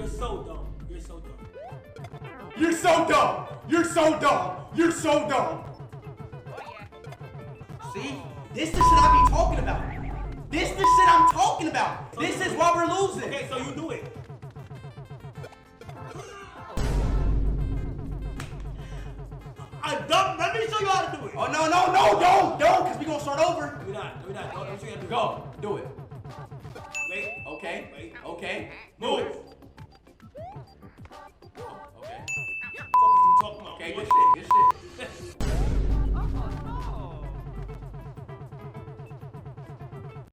You're so dumb. You're so dumb. You're so dumb. You're so dumb. You're so dumb. See? This the shit I be talking about. This the shit I'm talking about. This is why we're losing. Okay, so you do it. I'm dumb. Let me show you how to do it. Oh, no, don't, because we gonna start over. We're not. Let me show you how to do it. Go, do it. Wait. Okay, Wait. okay. Move. Okay. What the fuck is you talking about? Okay, What? good shit, good shit.